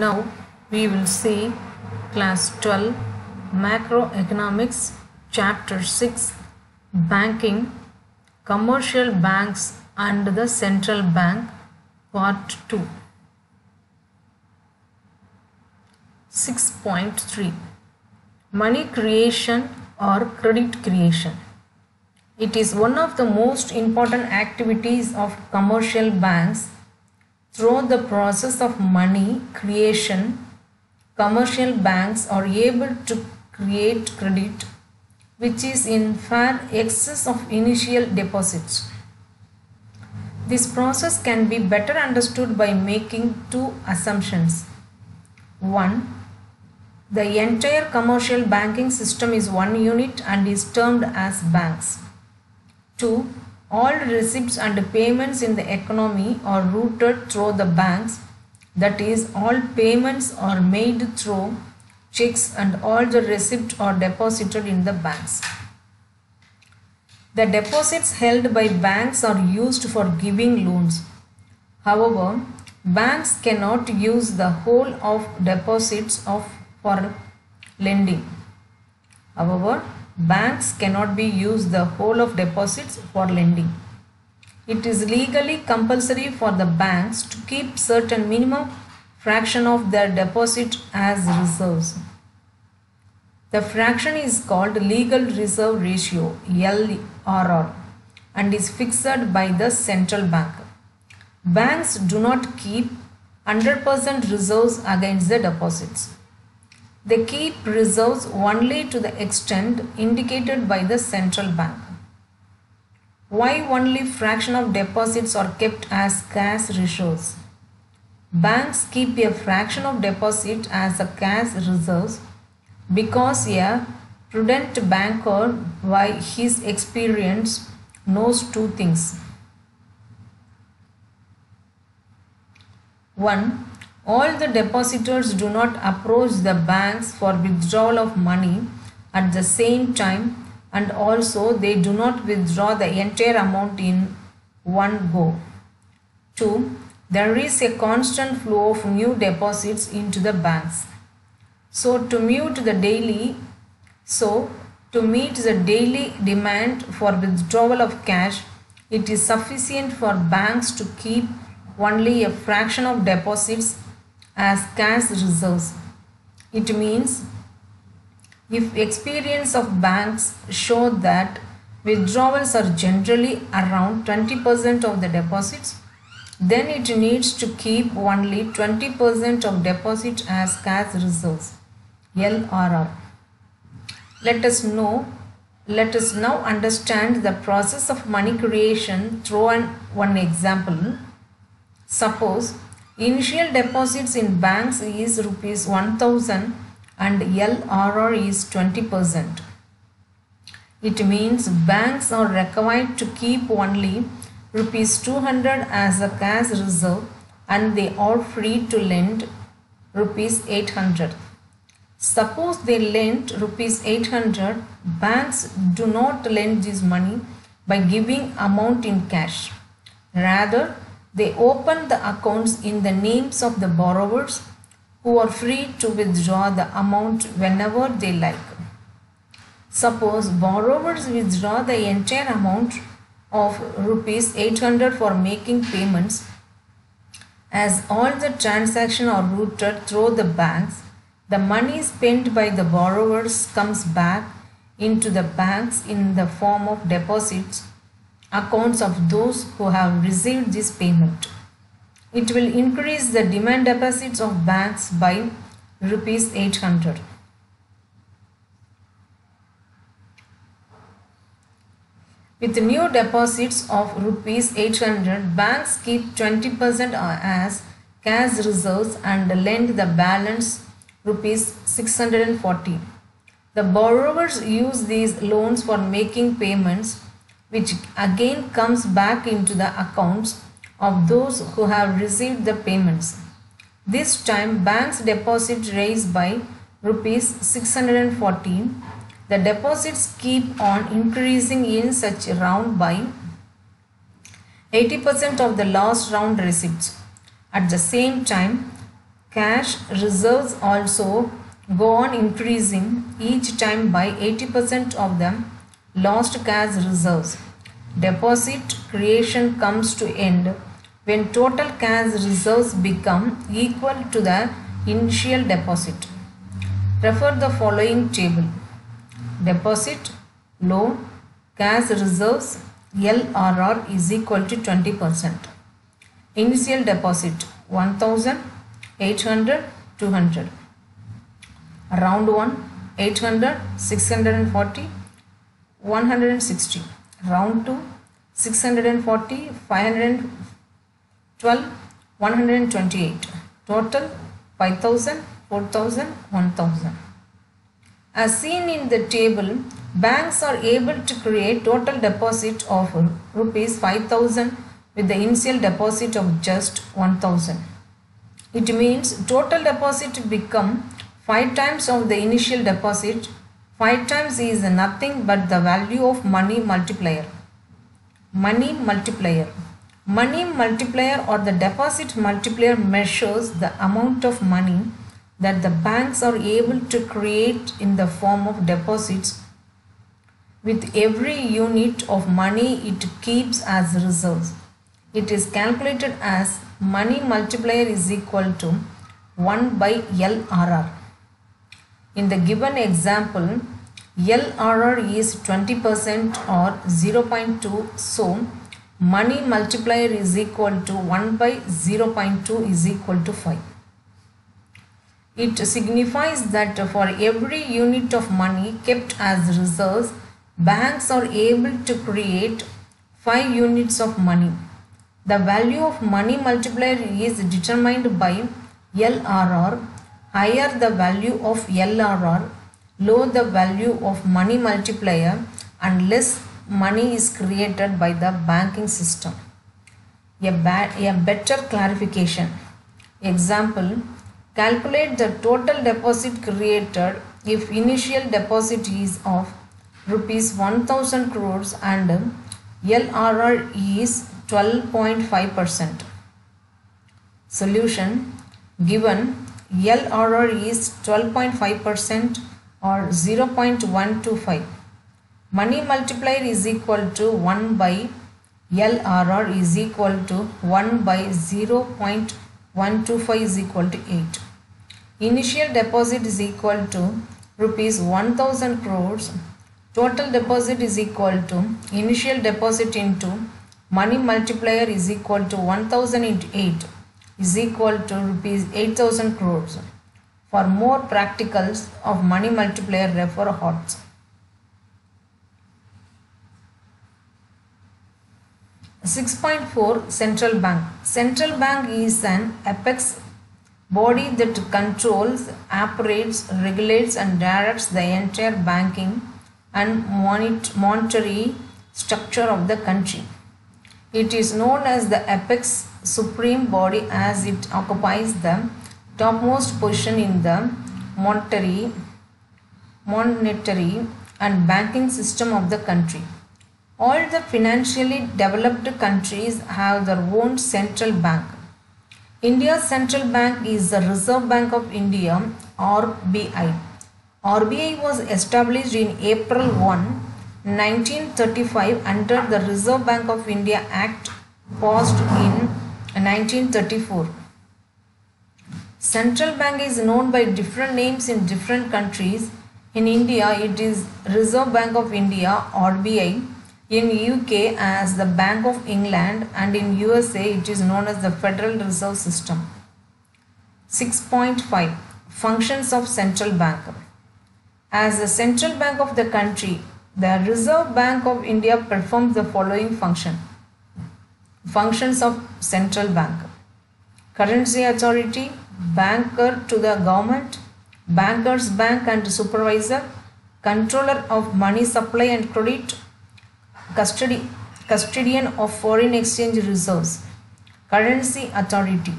Now we will see class 12 macroeconomics chapter 6 banking, commercial banks and the central bank part 2. 6.3 Money creation or credit creation. It is one of the most important activities of commercial banks. Through the process of money creation, commercial banks are able to create credit, which is in far excess of initial deposits. This process can be better understood by making two assumptions. 1. The entire commercial banking system is one unit and is termed as banks. 2. All receipts and payments in the economy are routed through the banks, that is, all payments are made through checks and all the receipts are deposited in the banks. The deposits held by banks are used for giving loans. However, banks cannot use the whole of deposits for lending. Banks cannot be used the whole of deposits for lending. It is legally compulsory for the banks to keep certain minimum fraction of their deposit as reserves. The fraction is called legal reserve ratio LRR and is fixed by the central bank. Banks do not keep 100% reserves against the deposits. They keep reserves only to the extent indicated by the central bank. Why only fraction of deposits are kept as cash reserves? Banks keep a fraction of deposit as a cash reserves because a prudent banker, by his experience, knows two things. 1. All the depositors do not approach the banks for withdrawal of money at the same time, and also they do not withdraw the entire amount in one go. 2. There is a constant flow of new deposits into the banks. So to meet the daily demand for withdrawal of cash, it is sufficient for banks to keep only a fraction of deposits as cash reserves. It means if experience of banks show that withdrawals are generally around 20% of the deposits, then it needs to keep only 20% of deposit as cash reserves, LRR. Let us now understand the process of money creation through one example. Suppose initial deposits in banks is rupees 1000 and LRR is 20%. It means banks are required to keep only rupees 200 as a cash reserve and they are free to lend rupees 800. Suppose they lend rupees 800, banks do not lend this money by giving amount in cash. Rather, they open the accounts in the names of the borrowers who are free to withdraw the amount whenever they like. Suppose borrowers withdraw the entire amount of rupees 800 for making payments. As all the transactions are routed through the banks, the money spent by the borrowers comes back into the banks in the form of deposits accounts of those who have received this payment. It will increase the demand deposits of banks by rupees 800. With new deposits of rupees 800, banks keep 20% as cash reserves and lend the balance rupees 640. The borrowers use these loans for making payments, which again comes back into the accounts of those who have received the payments. This time banks deposit raised by rupees 614. The deposits keep on increasing in such round by 80% of the last round receipts. At the same time, Cash reserves also go on increasing each time by 80% of the lost cash reserves. Deposit creation comes to end when total cash reserves become equal to the initial deposit. Refer the following table. Deposit, loan, cash reserves, LRR is equal to 20%. Initial deposit 1000, 800, 200. Round 1, 800, 640, 160. Round 2, 640, 512, 128. Total 5000, 4000, 1000. As seen in the table, banks are able to create total deposit of rupees 5000 with the initial deposit of just 1000. It means total deposit become 5 times of the initial deposit. 5 times is nothing but the value of money multiplier. Money multiplier. Money multiplier or the deposit multiplier measures the amount of money that the banks are able to create in the form of deposits with every unit of money it keeps as reserves. It is calculated as money multiplier is equal to 1 by LRR. In the given example, LRR is 20% or 0.2, so money multiplier is equal to 1 by 0.2 is equal to 5. It signifies that for every unit of money kept as reserves, banks are able to create 5 units of money. The value of money multiplier is determined by LRR. Higher the value of LRR, lower the value of money multiplier, and less money is created by the banking system. A better clarification. Example, calculate the total deposit created if initial deposit is of rupees 1000 crores and LRR is 12.5%. Solution, given LRR is 12.5% or 0.125. Money multiplier is equal to 1 by LRR is equal to 1 by 0.125 is equal to 8. Initial deposit is equal to rupees 1000 crores. Total deposit is equal to initial deposit into money multiplier is equal to 1000 into 8 is equal to rupees 8000 crores. For more practicals of money multiplier, refer Hodge. (6.4) Central Bank. Central Bank is an apex body that controls, operates, regulates and directs the entire banking and monetary structure of the country. It is known as the apex supreme body as it occupies the topmost position in the monetary and banking system of the country. All the financially developed countries have their own central bank. India's central bank is the Reserve Bank of India, RBI. RBI was established in April 1, 1935 under the Reserve Bank of India Act passed in 1934. Central Bank is known by different names in different countries. In India, it is Reserve Bank of India, RBI. In UK as the Bank of England, and in USA it is known as the Federal Reserve System. 6.5 Functions of Central Bank. As the central bank of the country, the Reserve Bank of India performs the following function. Functions of Central Bank: Currency Authority, banker to the government, bankers bank and supervisor, controller of money supply and credit, custodian of foreign exchange reserves, currency authority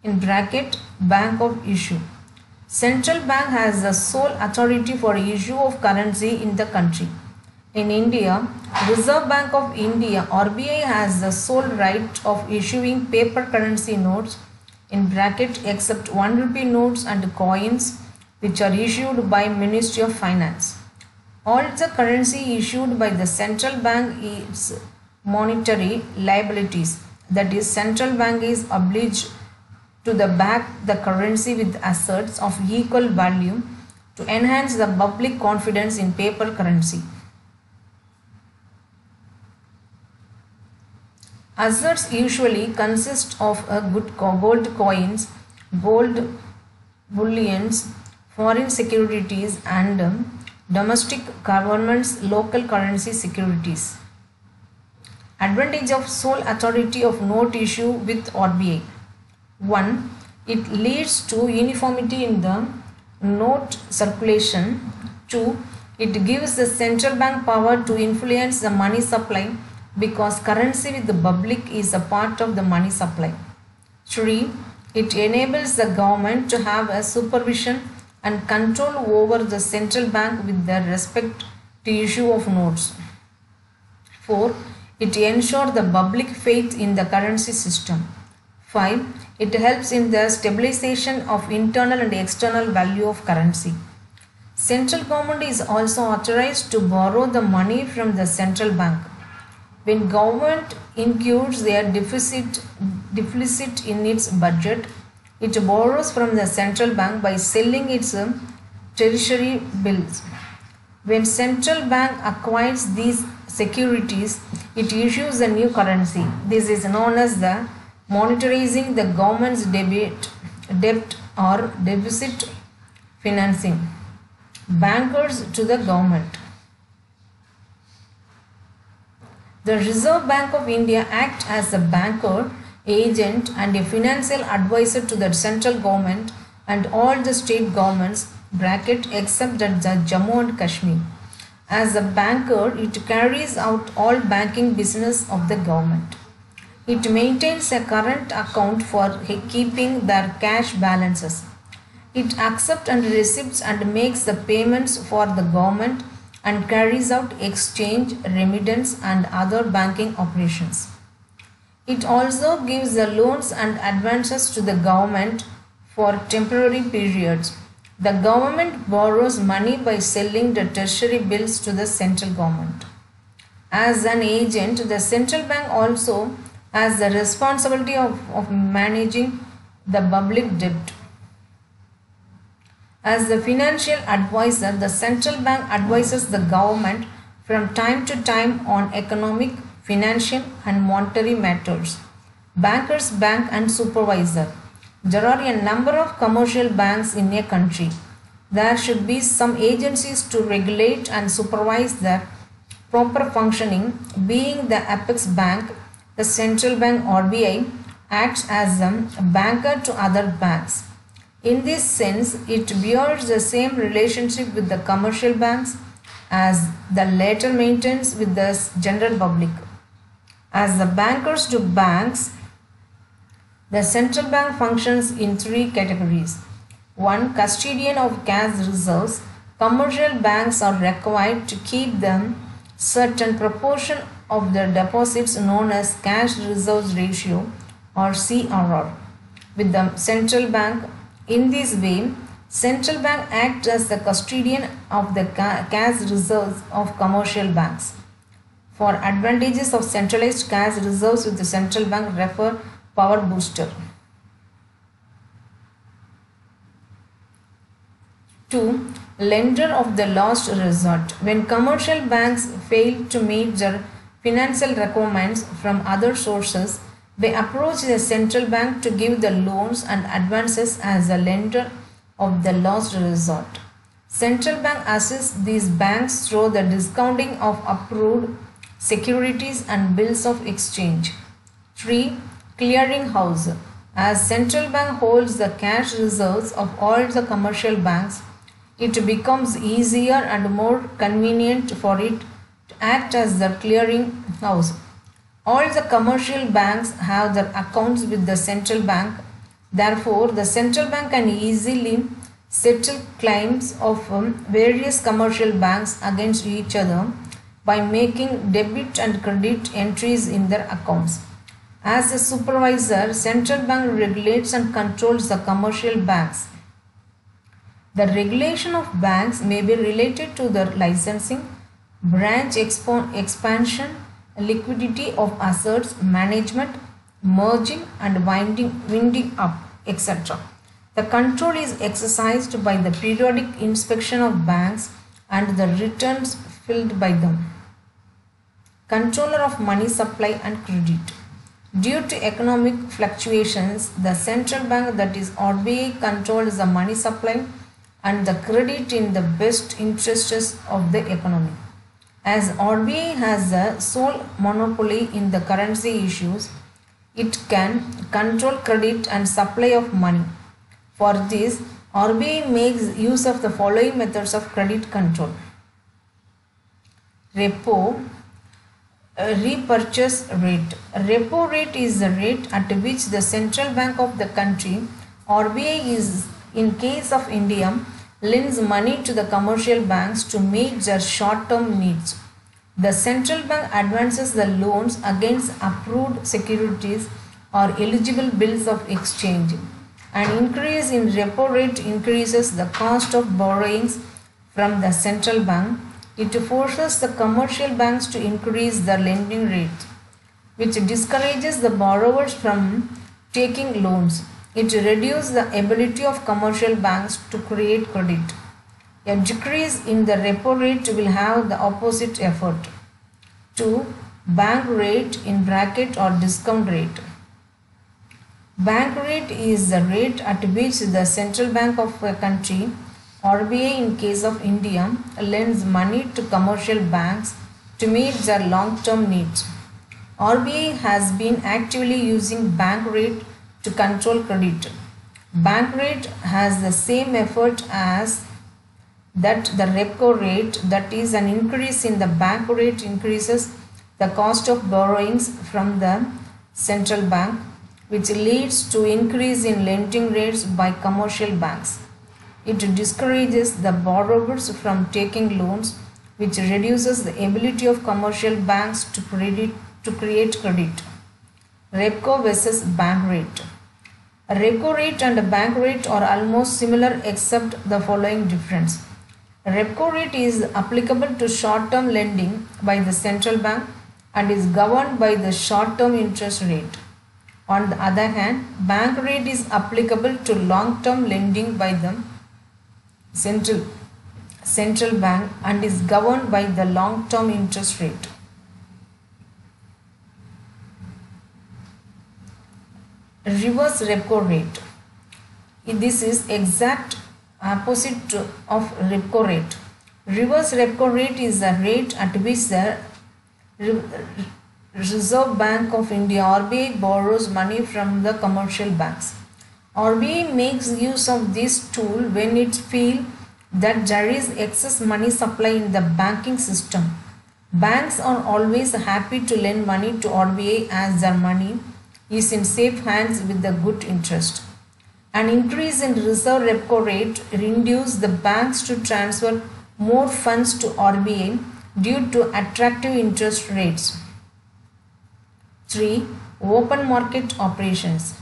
in bracket bank of issue. Central bank has the sole authority for issue of currency in the country. In India, Reserve Bank of India RBI has the sole right of issuing paper currency notes in bracket except 1 rupee notes and coins which are issued by Ministry of Finance. All the currency issued by the central bank is monetary liabilities. That is, central bank is obliged to back the currency with assets of equal value to enhance the public confidence in paper currency. Assets usually consist of gold coins, gold bullions, foreign securities and domestic government's local currency securities. Advantage of sole authority of note issue with RBI. 1. It leads to uniformity in the note circulation. 2. It gives the central bank power to influence the money supply because currency with the public is a part of the money supply. 3. It enables the government to have a supervision and control over the central bank with respect to issue of notes. 4. It ensures the public faith in the currency system. 5. It helps in the stabilization of internal and external value of currency. Central government is also authorized to borrow the money from the central bank. When government incurs their deficit in its budget, it borrows from the central bank by selling its treasury bills. When central bank acquires these securities, it issues a new currency. This is known as the monetarizing the government's debt or deficit financing. Bankers to the government. The Reserve Bank of India acts as a banker, agent and a financial advisor to the central government and all the state governments bracket except the Jammu and Kashmir. As a banker, it carries out all banking business of the government. It maintains a current account for keeping their cash balances. It accepts and receives and makes the payments for the government and carries out exchange, remittance and other banking operations. It also gives the loans and advances to the government for temporary periods. The government borrows money by selling the treasury bills to the central government. As an agent, the central bank also has the responsibility of managing the public debt. As the financial advisor, the central bank advises the government from time to time on economic, financial and monetary matters. Bankers bank and supervisor. There are a number of commercial banks in a country. There should be some agencies to regulate and supervise their proper functioning. Being the apex bank, the central bank RBI acts as a banker to other banks. In this sense, it bears the same relationship with the commercial banks as the latter maintains with the general public. As the bankers to banks, the central bank functions in three categories. 1. Custodian of cash reserves. Commercial banks are required to keep them certain proportion of their deposits known as cash reserves ratio or CRR with the central bank. In this way, central bank acts as the custodian of the cash reserves of commercial banks. For advantages of centralized cash reserves with the central bank, refer Power Booster. 2. Lender of the last resort. When commercial banks fail to meet their financial requirements from other sources, they approach the central bank to give the loans and advances as a lender of the last resort. Central bank assists these banks through the discounting of approved securities and bills of exchange. 3. Clearing house. As central bank holds the cash reserves of all the commercial banks, it becomes easier and more convenient for it to act as the clearing house. All the commercial banks have their accounts with the central bank. Therefore, the central bank can easily settle claims of various commercial banks against each other by making debit and credit entries in their accounts. As a supervisor, central bank regulates and controls the commercial banks. The regulation of banks may be related to the licensing, branch expansion, liquidity of assets, management, merging and winding up, etc. The control is exercised by the periodic inspection of banks and the returns filed by them. Controller of money supply and credit. Due to economic fluctuations, the central bank, that is RBI, controls the money supply and the credit in the best interests of the economy. As RBI has the sole monopoly in the currency issues, it can control credit and supply of money. For this, RBI makes use of the following methods of credit control. Repo repurchase rate. Repo rate is the rate at which the central bank of the country, RBI, is in case of India, lends money to the commercial banks to meet their short-term needs. The central bank advances the loans against approved securities or eligible bills of exchange. An increase in repo rate increases the cost of borrowings from the central bank. It forces the commercial banks to increase their lending rate, which discourages the borrowers from taking loans. It reduces the ability of commercial banks to create credit. A decrease in the repo rate will have the opposite effect. 2. Bank rate in bracket or discount rate. Bank rate is the rate at which the central bank of a country, RBI in case of India, lends money to commercial banks to meet their long-term needs. RBI has been actively using bank rate to control credit. Bank rate has the same effect as that the repo rate, that is, an increase in the bank rate increases the cost of borrowings from the central bank, which leads to increase in lending rates by commercial banks. It discourages the borrowers from taking loans, which reduces the ability of commercial banks to create credit. Repo versus bank rate. A repo rate and a bank rate are almost similar except the following difference. A repo rate is applicable to short-term lending by the central bank and is governed by the short-term interest rate. On the other hand, bank rate is applicable to long-term lending by the central bank and is governed by the long-term interest rate. Reverse repo rate. This is exact opposite of repo rate. Reverse repo rate is the rate at which the Reserve Bank of India, RBI, borrows money from the commercial banks. RBI makes use of this tool when it feels that there is excess money supply in the banking system. Banks are always happy to lend money to RBI as their money is in safe hands with the good interest. An increase in reserve repo rate induces the banks to transfer more funds to RBI due to attractive interest rates. 3. Open market operations.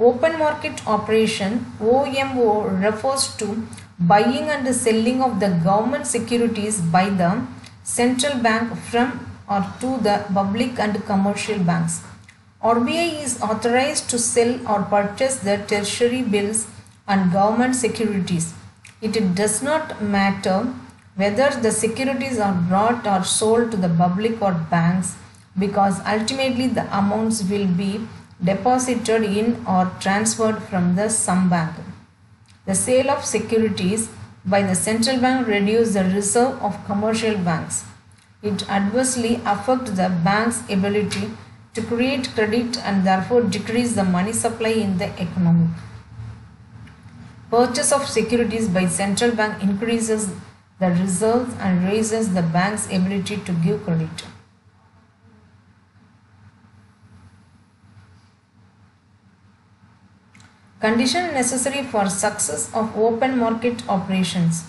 Open market operation, OMO, refers to buying and selling of the government securities by the central bank from or to the public and commercial banks. RBI is authorized to sell or purchase the tertiary bills and government securities. It does not matter whether the securities are bought or sold to the public or banks, because ultimately the amounts will be deposited in or transferred from the some bank. The sale of securities by the central bank reduces the reserve of commercial banks. It adversely affects the bank's ability to create credit and therefore decrease the money supply in the economy. Purchase of securities by central bank increases the reserves and raises the bank's ability to give credit. Condition necessary for success of open market operations.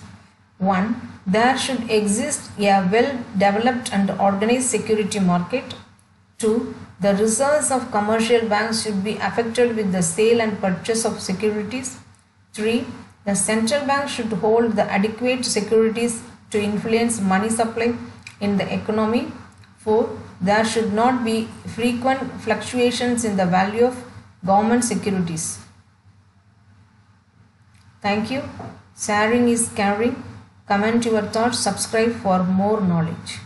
1. There should exist a well-developed and organized security market. 2. The reserves of commercial banks should be affected with the sale and purchase of securities. 3. The central bank should hold the adequate securities to influence money supply in the economy. 4. There should not be frequent fluctuations in the value of government securities. Thank you. Sharing is caring. Comment your thoughts. Subscribe for more knowledge.